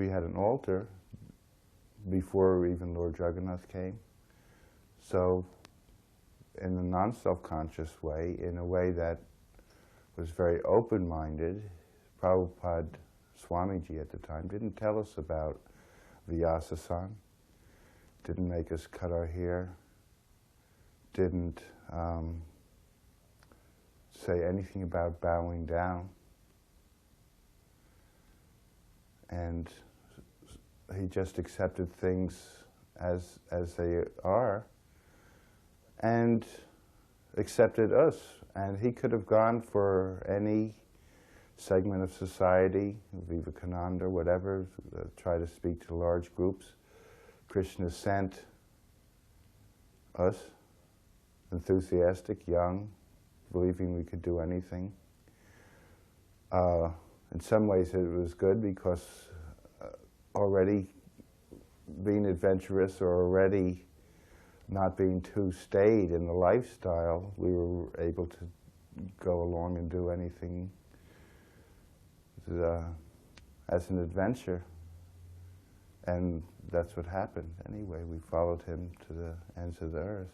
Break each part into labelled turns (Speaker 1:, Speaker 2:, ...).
Speaker 1: had an altar before even Lord Jagannath came. So in a non-self-conscious way, in a way that was very open-minded, Prabhupada, Swamiji at the time, didn't tell us about Vyasa-san, didn't make us cut our hair, didn't say anything about bowing down. And he just accepted things as they are and accepted us. And he could have gone for any segment of society, Vivekananda, whatever, try to speak to large groups. Krishna sent us, enthusiastic, young, believing we could do anything. In some ways it was good because already being adventurous or already not being too staid in the lifestyle, we were able to go along and do anything as an adventure. And that's what happened. Anyway, we followed him to the ends of the earth.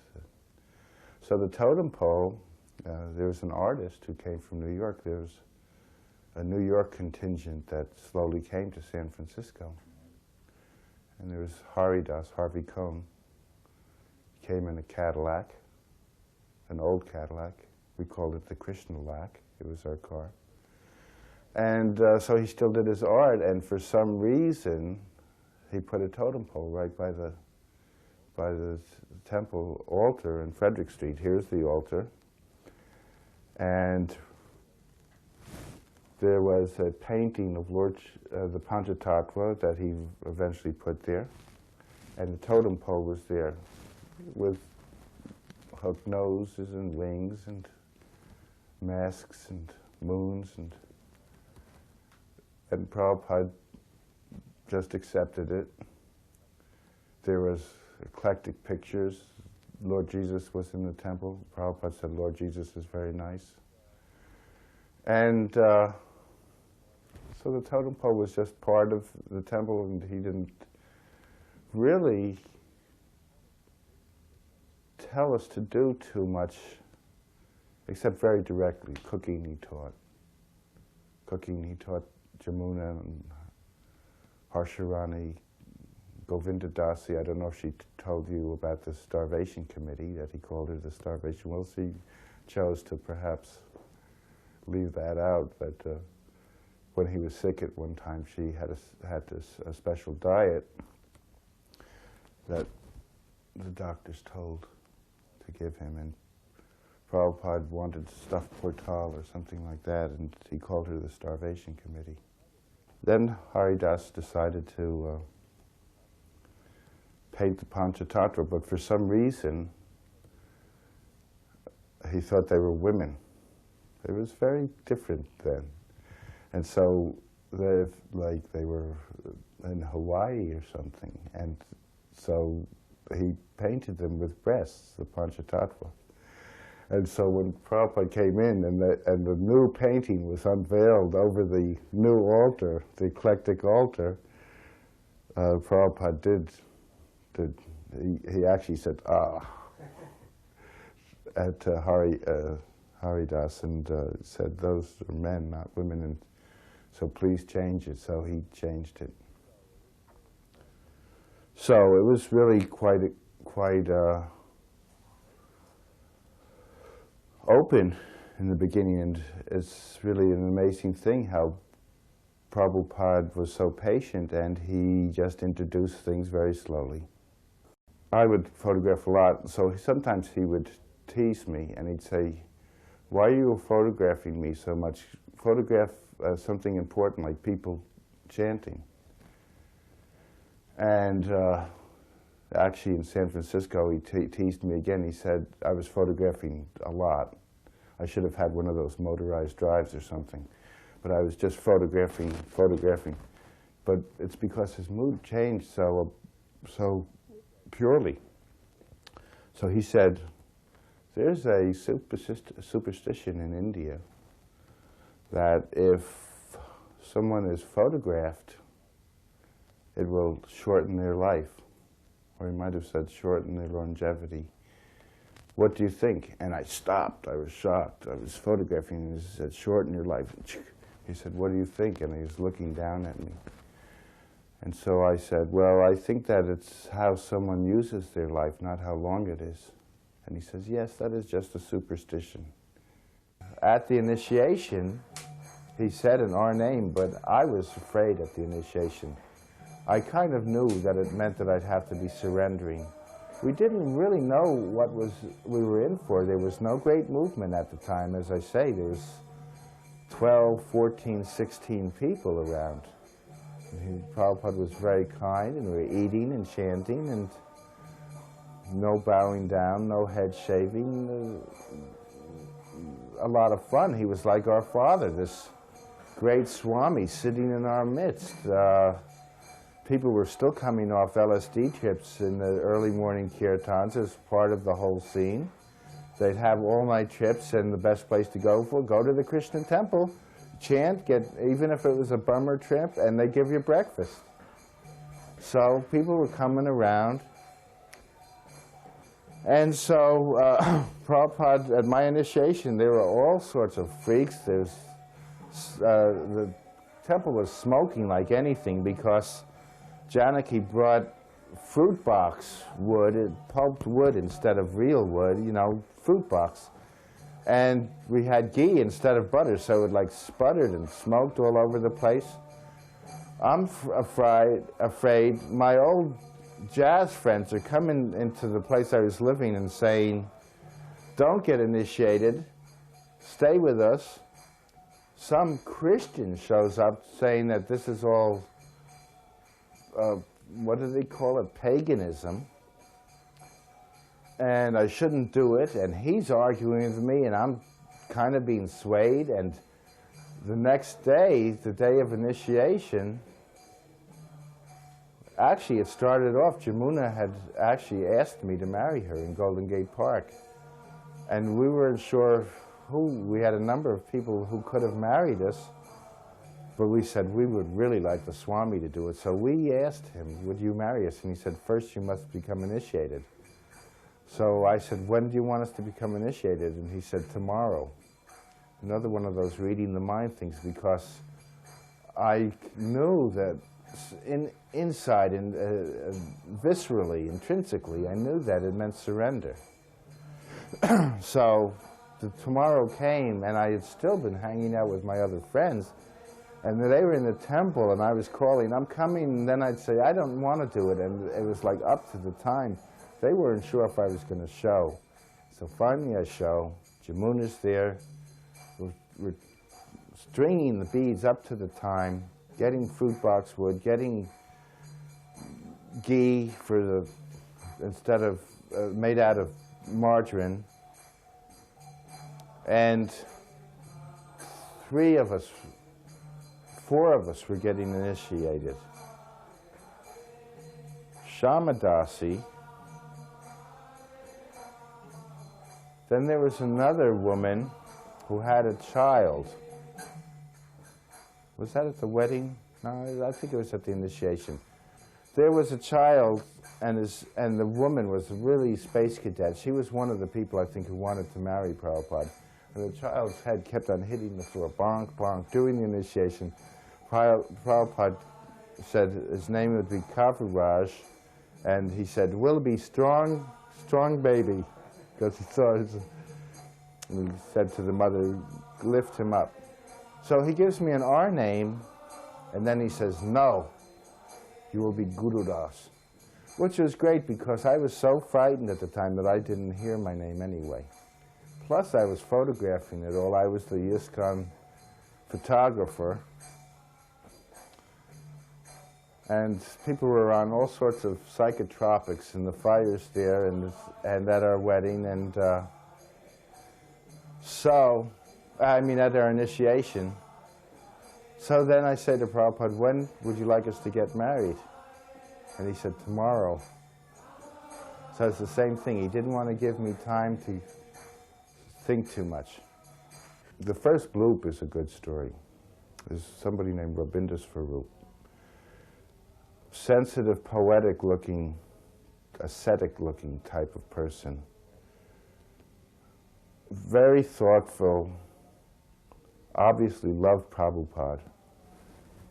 Speaker 1: So the totem pole, there was an artist who came from New York. There was a New York contingent that slowly came to San Francisco. And there was Haridas, Harvey Cohn, came in a Cadillac, an old Cadillac. We called it the Krishna-lac. It was our car. And so he still did his art, and for some reason, he put a totem pole right by the temple altar in Frederick Street. Here's the altar. And there was a painting of the Panchatattva that he eventually put there, and the totem pole was there with hooked noses and wings and masks and moons, and Prabhupada just accepted it. There was eclectic pictures. Lord Jesus was in the temple. Prabhupada said, Lord Jesus is very nice. And so the totem pole was just part of the temple, and he didn't really tell us to do too much, except very directly. Cooking he taught. Cooking he taught Jamuna and Harsharani, Govinda Dasi. I don't know if she told you about the starvation committee, that he called her the starvation. Well, she chose to perhaps leave that out, but when he was sick at one time, she had a special diet that the doctors told to give him, and Prabhupada wanted stuffed portal or something like that, and he called her the starvation committee. Then Haridas decided to paint the Panchatattva, but for some reason he thought they were women. It was very different then. And so they were in Hawaii or something, and so he painted them with breasts, the Panchatattva. And so when Prabhupada came in and the new painting was unveiled over the new altar, the eclectic altar, Prabhupada he actually said, at Haridas, and said, those are men, not women, and so please change it. So he changed it. So it was really quite open in the beginning, and it's really an amazing thing how Prabhupada was so patient, and he just introduced things very slowly. I would photograph a lot, so sometimes he would tease me, and he'd say, why are you photographing me so much? Photograph something important, like people chanting. And actually in San Francisco, he teased me again. He said I was photographing a lot. I should have had one of those motorized drives or something. But I was just photographing. But it's because his mood changed so purely. So he said, there's a superstition in India that if someone is photographed it will shorten their life. Or he might have said shorten their longevity. What do you think? And I stopped. I was shocked. I was photographing, and he said, shorten your life. He said, what do you think? And he was looking down at me. And so I said, well, I think that it's how someone uses their life, not how long it is. And he says, yes, that is just a superstition. At the initiation, he said in our name, but I was afraid at the initiation. I kind of knew that it meant that I'd have to be surrendering. We didn't really know what we were in for. There was no great movement at the time. As I say, there was 12, 14, 16 people around. Prabhupada was very kind, and we were eating and chanting, and no bowing down, no head shaving. A lot of fun. He was like our father, this great Swami sitting in our midst. People were still coming off LSD trips in the early morning kirtans as part of the whole scene. They'd have all-night trips, and the best place to go to the Krishna temple, chant, even if it was a bummer trip, and they give you breakfast. So people were coming around. And so Prabhupada, at my initiation, there were all sorts of freaks. The temple was smoking like anything because Janaki brought fruit box wood, pulped wood instead of real wood, you know, fruit box. And we had ghee instead of butter, so it like sputtered and smoked all over the place. I'm afraid my old jazz friends are coming into the place I was living and saying, don't get initiated, stay with us. Some Christian shows up saying that this is all, what do they call it, paganism, and I shouldn't do it, and he's arguing with me, and I'm kind of being swayed, and the next day, the day of initiation, actually it started off, Jamuna had actually asked me to marry her in Golden Gate Park, and we weren't sure who. We had a number of people who could have married us, but we said we would really like the Swami to do it. So we asked him, would you marry us? And he said, first you must become initiated. So I said, when do you want us to become initiated? And he said, tomorrow. Another one of those reading the mind things, because I knew that inside and viscerally, intrinsically, I knew that it meant surrender. So the tomorrow came, and I had still been hanging out with my other friends, and they were in the temple, and I was calling, I'm coming, and then I'd say, I don't want to do it, and it was like up to the time. They weren't sure if I was going to show. So finally I show, Jamuna's there, we're stringing the beads up to the time, getting fruit box wood, getting ghee for the, instead of, made out of margarine, and 4 of us were getting initiated. Shamadasi, then there was another woman who had a child. Was that at the wedding? No, I think it was at the initiation. There was a child, and the woman was a really space cadet. She was one of the people, I think, who wanted to marry Prabhupada. And the child's head kept on hitting the floor, bonk, bonk, during the initiation. Prabhupada said his name would be Kaviraj, and he said, will be strong, strong baby, because he saw his, and he said to the mother, lift him up. So he gives me an R name, and then he says, no, you will be Guru Das, which was great because I was so frightened at the time that I didn't hear my name anyway. Plus I was photographing it all. I was the ISKCON photographer. And people were on all sorts of psychotropics, and the fires there, and at our wedding, and so, I mean at our initiation. So then I said to Prabhupada, when would you like us to get married? And he said, tomorrow. So it's the same thing. He didn't want to give me time to think too much. The first bloop is a good story. There's somebody named Rabindra Swarup. sensitive, poetic-looking, ascetic-looking type of person. Very thoughtful, obviously loved Prabhupada.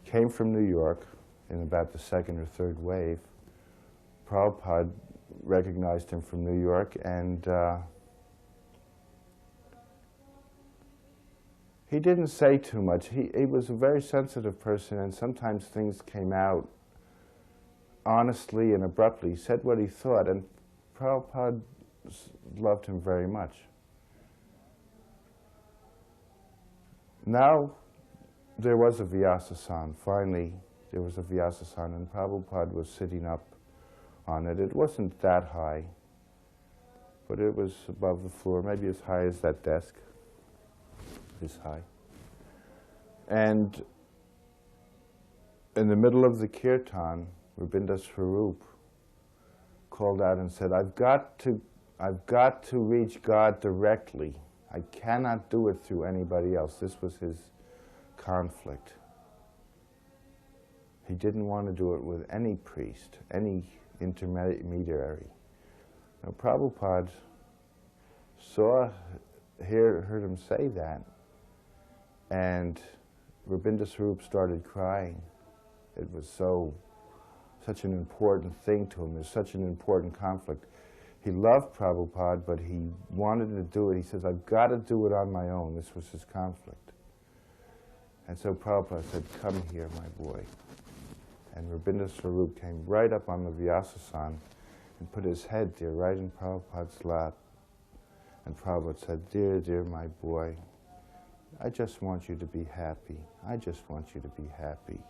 Speaker 1: Came from New York in about the second or third wave. Prabhupada recognized him from New York, and he didn't say too much. He was a very sensitive person, and sometimes things came out honestly and abruptly. He said what he thought, and Prabhupada loved him very much. Now, there was a Vyasa-san. Finally, there was a Vyasa-san, and Prabhupada was sitting up on it. It wasn't that high, but it was above the floor, maybe as high as that desk. This high. And in the middle of the kirtan, Rabindra Swarup called out and said, I've got to reach God directly. I cannot do it through anybody else. This was his conflict. He didn't want to do it with any priest, any intermediary. Now, Prabhupada heard him say that, and Rabindra Swarup started crying. It was such an important thing to him. It was such an important conflict. He loved Prabhupada, but he wanted to do it. He says, I've got to do it on my own. This was his conflict. And so Prabhupada said, come here, my boy. And Rabindra Swarup came right up on the Vyasa-san and put his head there, right in Prabhupada's lap. And Prabhupada said, dear, dear, my boy, I just want you to be happy. I just want you to be happy.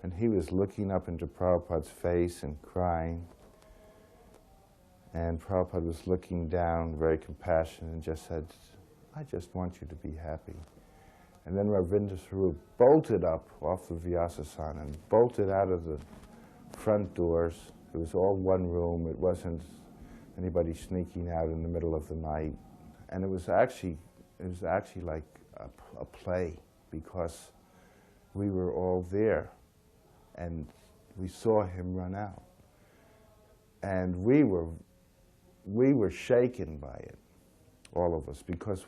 Speaker 1: And he was looking up into Prabhupada's face and crying. And Prabhupada was looking down, very compassionate, and just said, I just want you to be happy. And then Rabindra Swarup bolted up off the Vyasa-san and bolted out of the front doors. It was all one room. It wasn't anybody sneaking out in the middle of the night. And it was actually like a play, because we were all there and we saw him run out. And we were shaken by it, all of us, because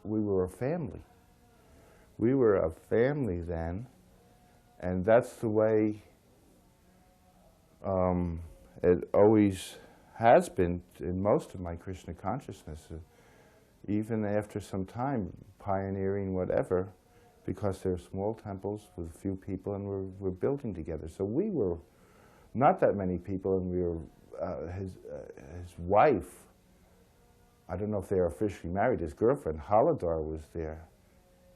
Speaker 1: we were a family. We were a family then, and that's the way it always has been in most of my Krishna consciousness, even after some time, pioneering whatever, because they're small temples with a few people, and we're building together. So we were not that many people, and we were his wife. I don't know if they are officially married. His girlfriend Haladar was there.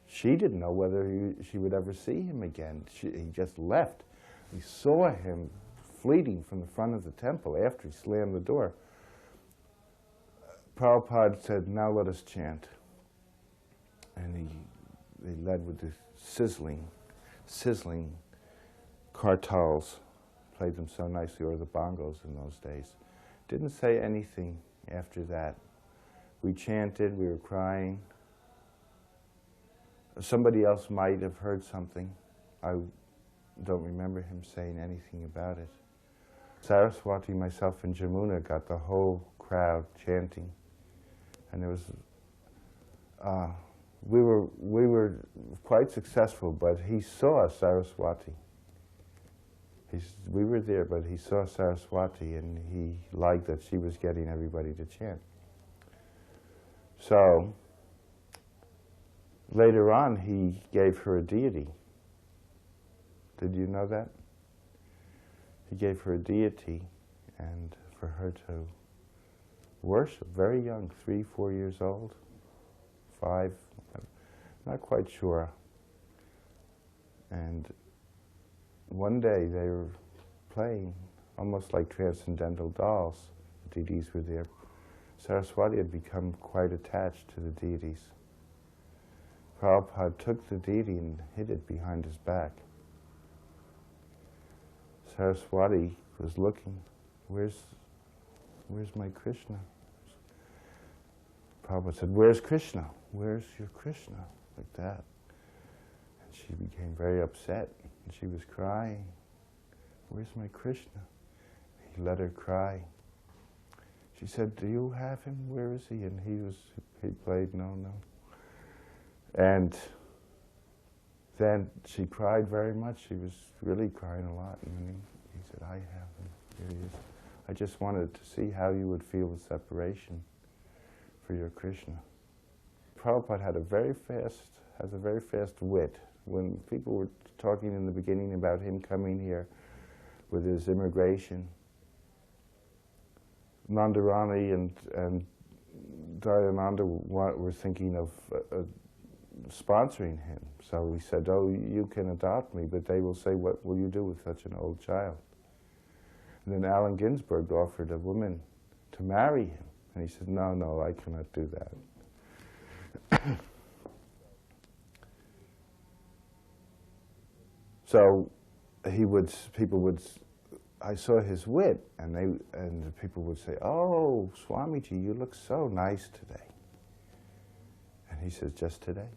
Speaker 1: She didn't know whether she would ever see him again. He just left. We saw him fleeting from the front of the temple after he slammed the door. Prabhupada said, now let us chant. And they led with the sizzling kartals, played them so nicely, or the bongos in those days. Didn't say anything after that. We chanted, we were crying. Somebody else might have heard something. I don't remember him saying anything about it. Saraswati, myself, and Jamuna got the whole crowd chanting. And it was, we were quite successful, but he saw Saraswati. We were there, but he saw Saraswati, and he liked that she was getting everybody to chant. So, later on, he gave her a deity. Did you know that? He gave her a deity, and for her to worship, very young, 3, 4 years old, 5, not quite sure. And one day they were playing, almost like transcendental dolls. The deities were there. Saraswati had become quite attached to the deities. Prabhupada took the deity and hid it behind his back. Saraswati was looking, where's my Krishna? Prabhupada said, where's Krishna? Where's your Krishna? Like that. And she became very upset, and she was crying. where's my Krishna? He let her cry. She said, do you have him? Where is he? And he played, no, no. And then she cried very much. She was really crying a lot. And then he said, I have him. Here he is. I just wanted to see how you would feel the separation for your Krishna. Prabhupada has a very fast wit. When people were talking in the beginning about him coming here with his immigration, Nandarani and Dayananda were thinking of sponsoring him. So he said, oh, you can adopt me, but they will say, what will you do with such an old child? And then Allen Ginsberg offered a woman to marry him. And he said, no, no, I cannot do that. So people would, I saw his wit, and the people would say, oh, Swamiji, you look so nice today. And he says, just today?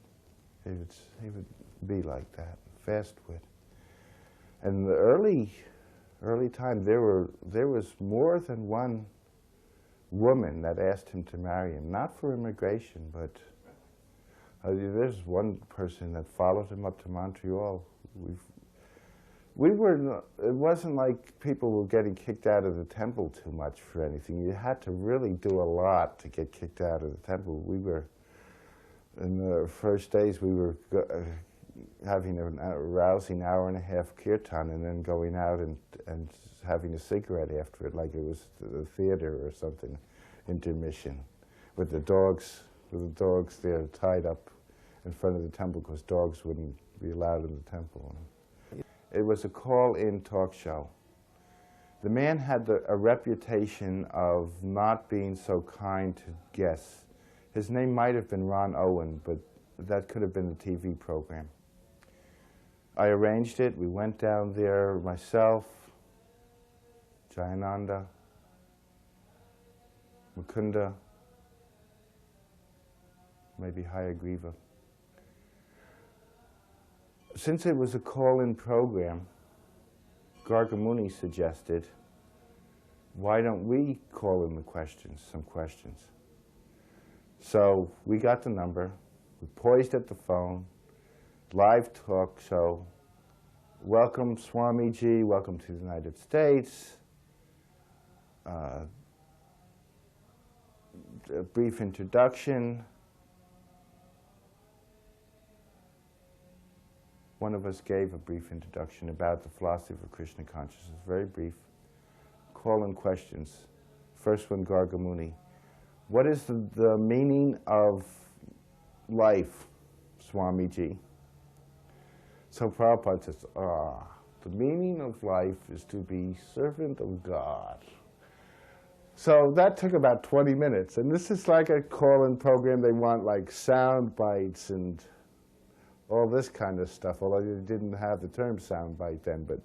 Speaker 1: He would be like that, fast wit. And the early time, there was more than one woman that asked him to marry him, not for immigration, but there's one person that followed him up to Montreal. It wasn't like people were getting kicked out of the temple too much for anything. You had to really do a lot to get kicked out of the temple. In the first days, we were having a rousing hour-and-a-half kirtan and then going out and having a cigarette after it, like it was the theater or something, intermission, with the dogs there tied up in front of the temple because dogs wouldn't be allowed in the temple. It was a call-in talk show. The man had a reputation of not being so kind to guests. His name might have been Ron Owen, but that could have been the TV program. I arranged it. We went down there, myself, Jayananda, Mukunda, maybe Hayagriva. Since it was a call-in program, Gargamuni suggested, why don't we call in some questions? So we got the number, we poised at the phone, live talk show. Welcome, Swamiji, welcome to the United States. A brief introduction. One of us gave a brief introduction about the philosophy of Krishna consciousness, very brief. Call-in questions. First one, Gargamuni. What is the meaning of life, Swamiji? So Prabhupada says, the meaning of life is to be servant of God. So that took about 20 minutes, and this is like a call-in program. They want like sound bites and all this kind of stuff, although they didn't have the term sound bite then. But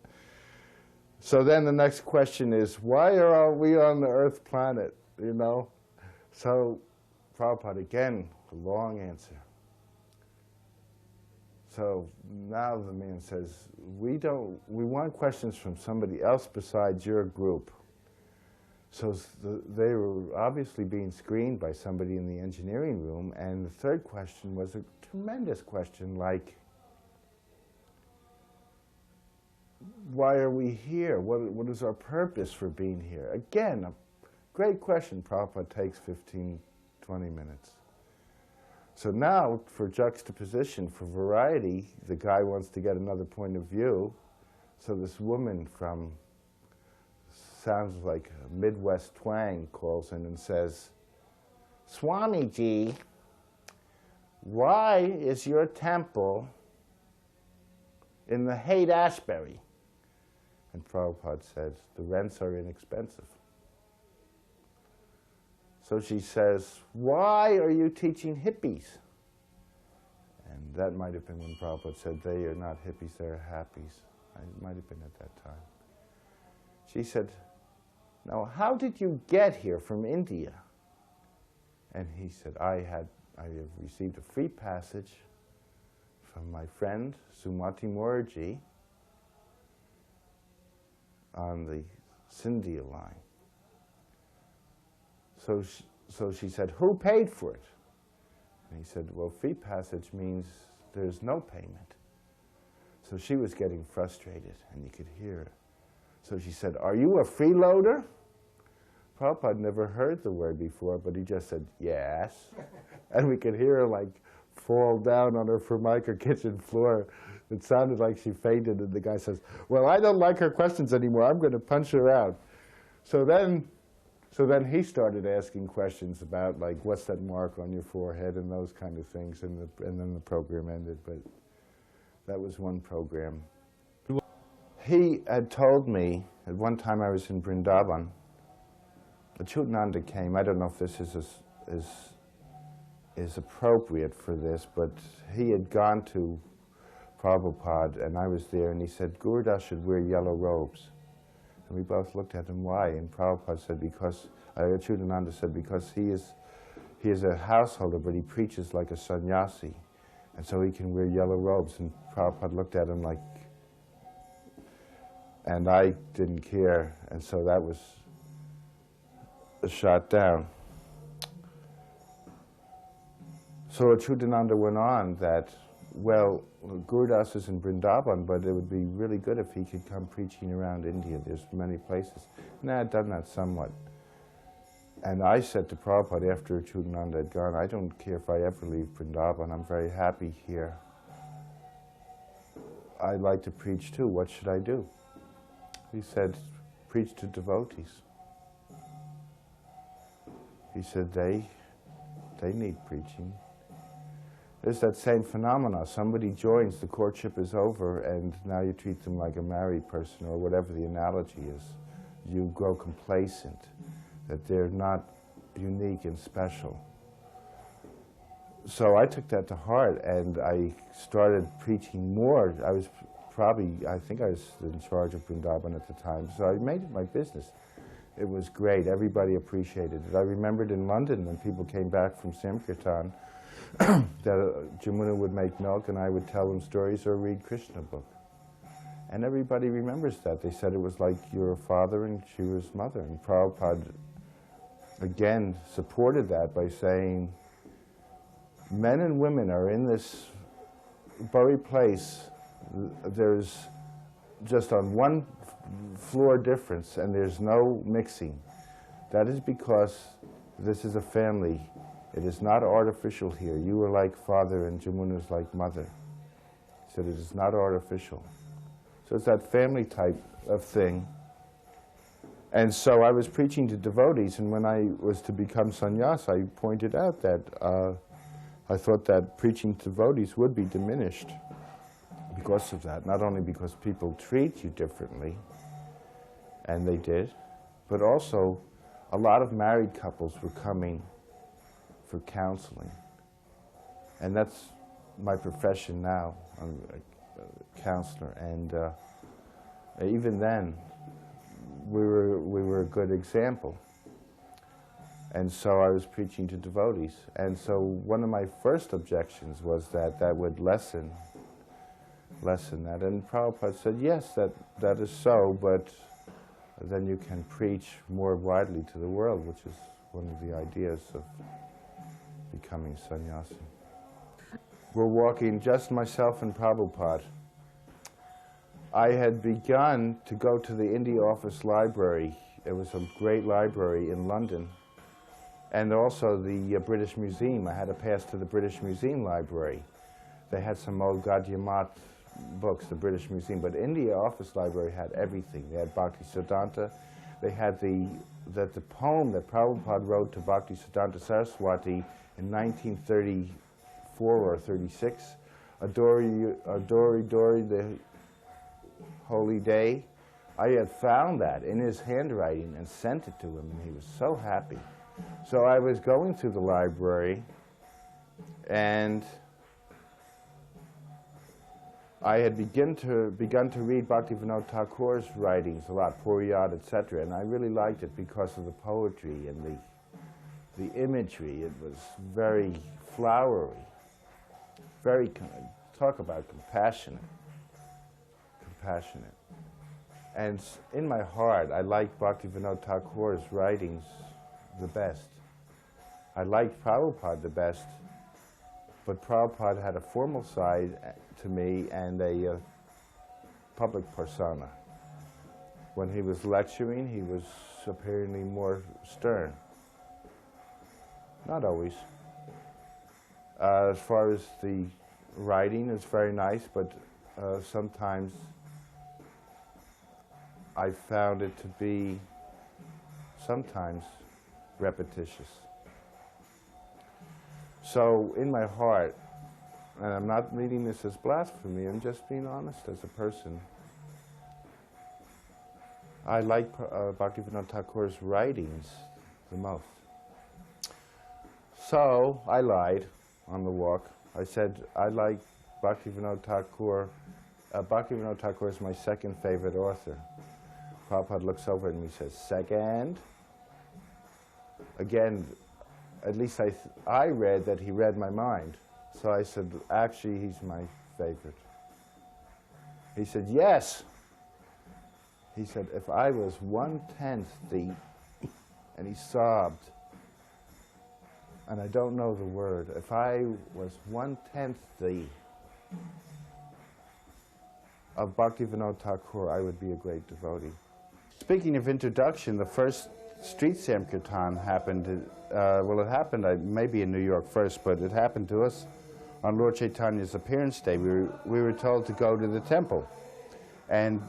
Speaker 1: so then the next question is, why are we on the Earth planet, you know? So Prabhupada, again, a long answer. So now the man says, we want questions from somebody else besides your group. So they were obviously being screened by somebody in the engineering room, and the third question was a tremendous question, like, why are we here? What is our purpose for being here? Again, a great question. Prabhupada takes 15, 20 minutes. So now, for juxtaposition, for variety, the guy wants to get another point of view. So this woman from, sounds like a Midwest twang, calls in and says, Swamiji, why is your temple in the Haight-Ashbury? And Prabhupada said, the rents are inexpensive. So she says, why are you teaching hippies? And that might have been when Prabhupada said, they are not hippies, they're happies. It might have been at that time. She said, now how did you get here from India? And he said, I have received a free passage from my friend, Sumati Moorji, on the Scindia line. So she said, who paid for it? And he said, well, free passage means there's no payment. So she was getting frustrated, and you could hear her. So she said, are you a freeloader? Prabhupada never heard the word before, but he just said, yes. And we could hear her like fall down on her Formica kitchen floor. It sounded like she fainted, and the guy says, well, I don't like her questions anymore. I'm going to punch her out. So then he started asking questions about, like, what's that mark on your forehead and those kind of things, and then the program ended. But that was one program. He had told me, at one time I was in Vrindavan, Achyutananda came. I don't know if this is appropriate for this, but he had gone to Prabhupada, and I was there, and he said, Gurudas should wear yellow robes. And we both looked at him, why? And Prabhupada said, because, Achyutananda said, because he is a householder, but he preaches like a sannyasi, and so he can wear yellow robes. And Prabhupada looked at him like, and I didn't care, and so that was shot down. So Achyutananda went on that, well, Gurudas is in Vrindavan, but it would be really good if he could come preaching around India. There's many places. And I had done that somewhat. And I said to Prabhupada after Achyutananda had gone, I don't care if I ever leave Vrindavan. I'm very happy here. I'd like to preach too. What should I do? He said, preach to devotees. He said, they need preaching. There's that same phenomena. Somebody joins, the courtship is over, and now you treat them like a married person, or whatever the analogy is. You grow complacent, that they're not unique and special. So I took that to heart, and I started preaching more. I think I was in charge of Vrindavan at the time, so I made it my business. It was great. Everybody appreciated it. I remembered in London when people came back from Sankirtan that Jamuna would make milk and I would tell them stories or read Krishna book. And everybody remembers that. They said it was like your father and she was mother. And Prabhupada, again, supported that by saying, men and women are in this very place. There's just on one floor difference, and there's no mixing. That is because this is a family. It is not artificial here. You are like father and Jamuna is like mother. He said it is not artificial. So it's that family type of thing. And so I was preaching to devotees, and when I was to become sannyas, I pointed out that I thought that preaching to devotees would be diminished because of that. Not only because people treat you differently, and they did, but also a lot of married couples were coming for counseling. And that's my profession now. I'm a counselor, and even then, we were a good example. And so I was preaching to devotees. And so one of my first objections was that that would lessen that. And Prabhupada said, yes, that is so, but then you can preach more widely to the world, which is one of the ideas of becoming sannyasi. We're walking, just myself and Prabhupada. I had begun to go to the India Office Library. It was a great library in London. And also the British Museum. I had to pass to the British Museum Library. They had some old Gadyamat books, the British Museum, but India Office Library had everything. They had Bhakti Siddhanta. They had the poem that Prabhupada wrote to Bhakti Siddhanta Saraswati in 1934 or 36, Adori Dori, the Holy Day. I had found that in his handwriting and sent it to him, and he was so happy. So I was going through the library, and I had begun to read Bhaktivinoda Thakur's writings a lot, Puriyat, etc., and I really liked it because of the poetry and the imagery. It was very flowery, very, talk about compassionate. And in my heart, I like Bhaktivinoda Thakur's writings the best. I liked Prabhupada the best, but Prabhupada had a formal side to me and a public persona. When he was lecturing, he was apparently more stern. Not always. As far as the writing, it's very nice, but sometimes I found it to be sometimes repetitious. So in my heart, and I'm not reading this as blasphemy, I'm just being honest as a person, I like Bhaktivinoda Thakur's writings the most. So I lied on the walk. I said, I like Bhaktivinoda Thakur. Bhaktivinoda Thakur is my second favorite author. Prabhupada looks over at me and says, second? Again, at least I read that he read my mind. So I said, actually, he's my favorite. He said, yes. He said, if I was 1/10 the, and he sobbed, and I don't know the word, if I was 1/10 the of Bhaktivinoda Thakur, I would be a great devotee. Speaking of introduction, the first street Sankirtan happened, well, it happened maybe in New York first, but it happened to us on Lord Chaitanya's appearance day. We were told to go to the temple and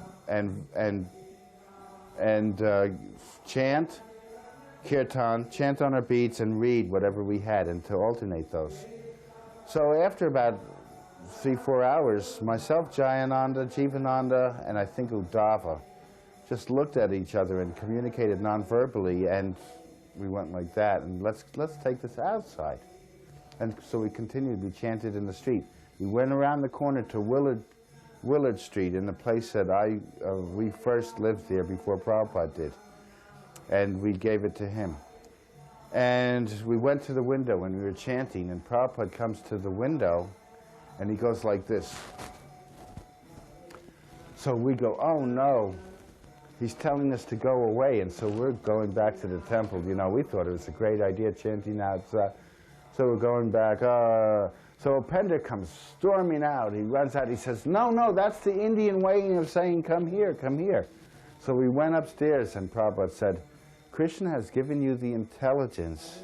Speaker 1: chant, kirtan, chant on our beats and read whatever we had, and to alternate those. So after about 3-4 hours, myself, Jayananda, Jivananda, and I think Uddhava just looked at each other and communicated non-verbally, and we went like that, and let's take this outside. And so we continued, we chanted in the street. We went around the corner to Willard Street, in the place that we first lived there before Prabhupada did. And we gave it to him. And we went to the window when we were chanting, and Prabhupada comes to the window, and he goes like this. So we go, oh no, he's telling us to go away, and so we're going back to the temple. You know, we thought it was a great idea chanting outside. So we're going back, so Upendra comes storming out. He runs out, he says, no, no, that's the Indian way of saying, come here, come here. So we went upstairs, and Prabhupada said, Krishna has given you the intelligence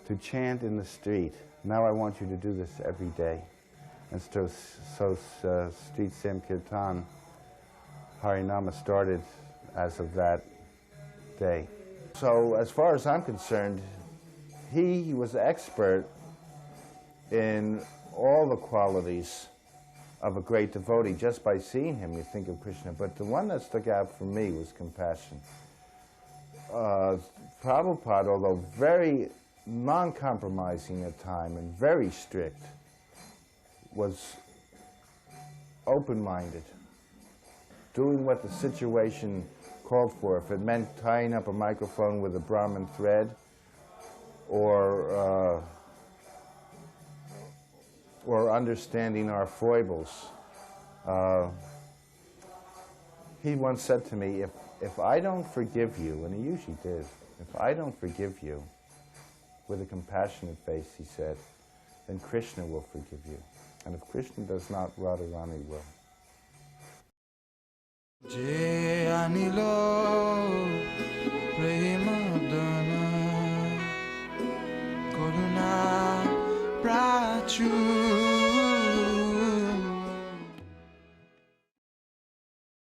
Speaker 1: to chant in the street. Now I want you to do this every day. And so Street Sankirtan, Harinama started as of that day. So as far as I'm concerned, he was expert in all the qualities of a great devotee. Just by seeing him, you think of Krishna. But the one that stuck out for me was compassion. Prabhupada, although very non-compromising at times and very strict, was open-minded, doing what the situation called for. If it meant tying up a microphone with a Brahmin thread, or understanding our foibles. He once said to me, if I don't forgive you, and he usually did, if I don't forgive you, with a compassionate face, he said, then Krishna will forgive you. And if Krishna does not, Radharani will. Jai Anilo Premadana Karuna Prachu